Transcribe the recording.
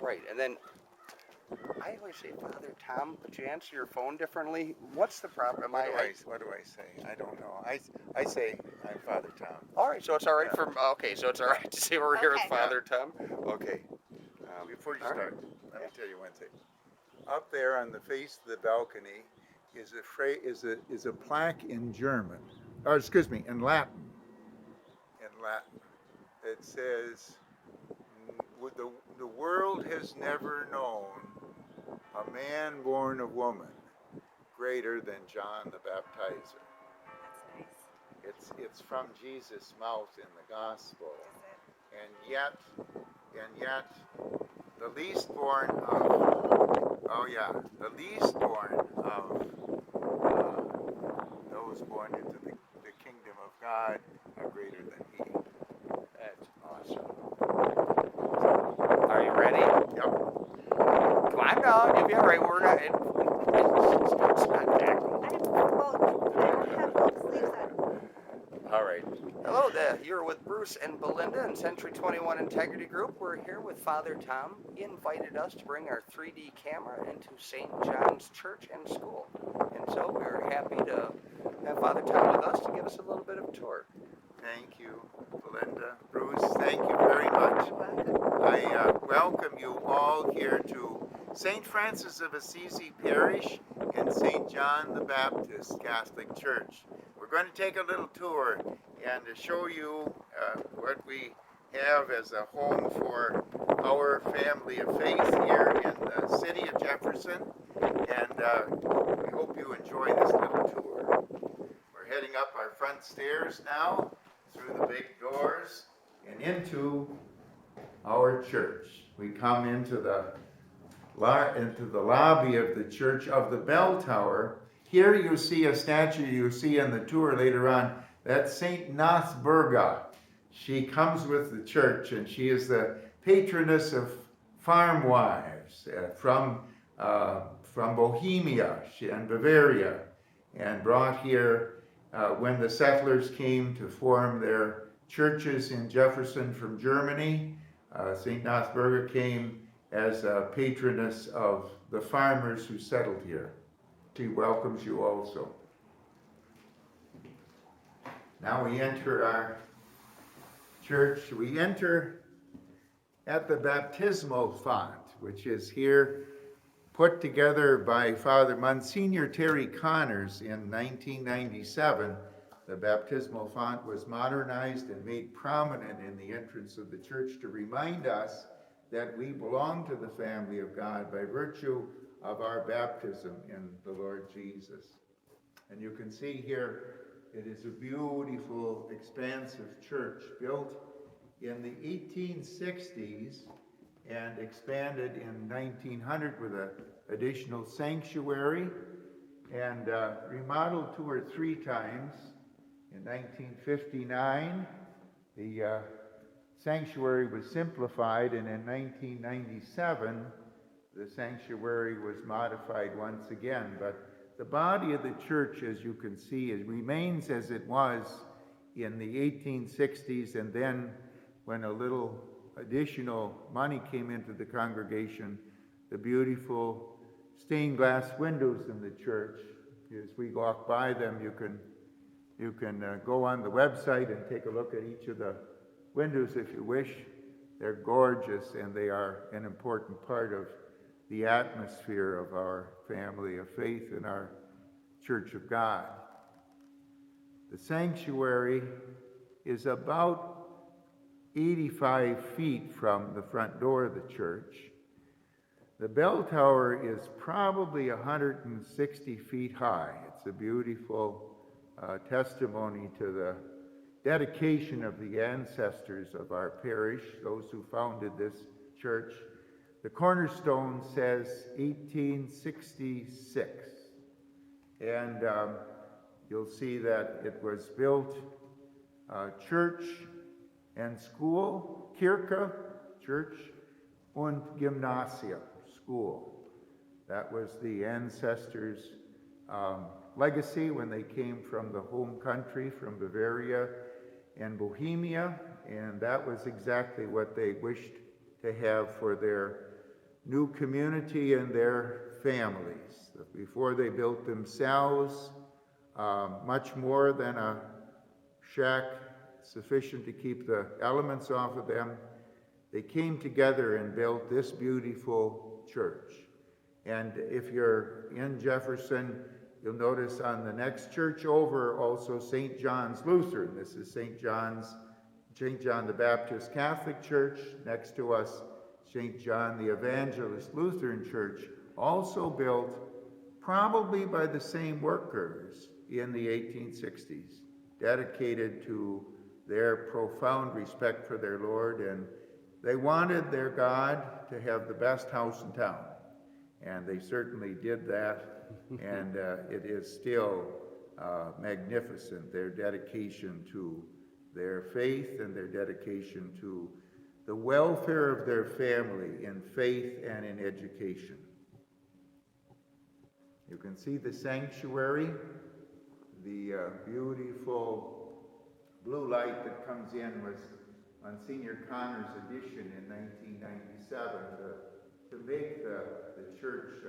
right. And then I always say Father Tom, but you answer your phone differently. What's the problem? What do I say? I don't know. I say I'm Father Tom. All right, so it's all right Yeah. okay, so it's all right to say we're here with Okay. Father Tom. Okay. Before you all right. start, let me tell you one thing. Up there on the face of the balcony is a plaque in German, or excuse me, in Latin. In Latin, it says, "The world has never known a man born of woman greater than John the Baptizer." That's nice. It's from Jesus' mouth in the gospel, Is and yet the least born of the least born of those born into the kingdom of God are greater than he. That's awesome. Are you ready? Yep. Come on now, you'll be all right. We're not. It's not that cold. I don't have both sleeves on. All right. Hello there. You're with Bruce and Belinda and Century 21 Integrity Group. We're here with Father Tom. He invited us to bring our 3D camera into St. John's Church and School. And so we're happy to have Father Tom with us to give us a little bit of a tour. Thank you, Belinda. Bruce, thank you very much. I welcome you all here to St. Francis of Assisi Parish and St. John the Baptist Catholic Church. We're going to take a little tour and to show you what we have as a home for our family of faith here in the city of Jefferson. And we hope you enjoy this little tour. We're heading up our front stairs now, through the big doors, and into our church. We come into the lobby of the Church of the Bell Tower. Here you see a statue you see in the tour later on. That's Saint Nothburga. She comes with the church, and she is the patroness of farm wives from Bohemia and Bavaria, and brought here when the settlers came to form their churches in Jefferson from Germany. St. Nothburga came as a patroness of the farmers who settled here. She welcomes you also. Now we enter our church. We enter at the baptismal font, which is here put together by Father Monsignor Terry Connors in 1997. The baptismal font was modernized and made prominent in the entrance of the church to remind us that we belong to the family of God by virtue of our baptism in the Lord Jesus. And you can see here, it is a beautiful, expansive church built in the 1860s and expanded in 1900 with an additional sanctuary, and remodeled 2 or 3 times. In 1959, the sanctuary was simplified, and in 1997, the sanctuary was modified once again. But the body of the church, as you can see, remains as it was in the 1860s, and then when a little additional money came into the congregation, the beautiful stained glass windows in the church. As we walk by them, you can go on the website and take a look at each of the windows if you wish. They're gorgeous, and they are an important part of the atmosphere of our family of faith in our Church of God. The sanctuary is about 85 feet from the front door of the church. The bell tower is probably 160 feet high. It's a beautiful testimony to the dedication of the ancestors of our parish, those who founded this church. The cornerstone says 1866, and you'll see that it was built church and school, Kirche, church, und Gymnasium, school. That was the ancestors' legacy when they came from the home country, from Bavaria and Bohemia, and that was exactly what they wished to have for their new community in their families. Before they built themselves, much more than a shack sufficient to keep the elements off of them, they came together and built this beautiful church. And if you're in Jefferson, you'll notice on the next church over also St. John's Lutheran. This is St. John the Baptist Catholic Church. Next to us, St. John the Evangelist Lutheran Church, also built probably by the same workers in the 1860s, dedicated to their profound respect for their Lord, and they wanted their God to have the best house in town. And they certainly did that, and it is still magnificent, their dedication to their faith and their dedication to the welfare of their family in faith and in education. You can see the sanctuary, the beautiful blue light that comes in was Monsignor Connor's addition in 1997 to make the church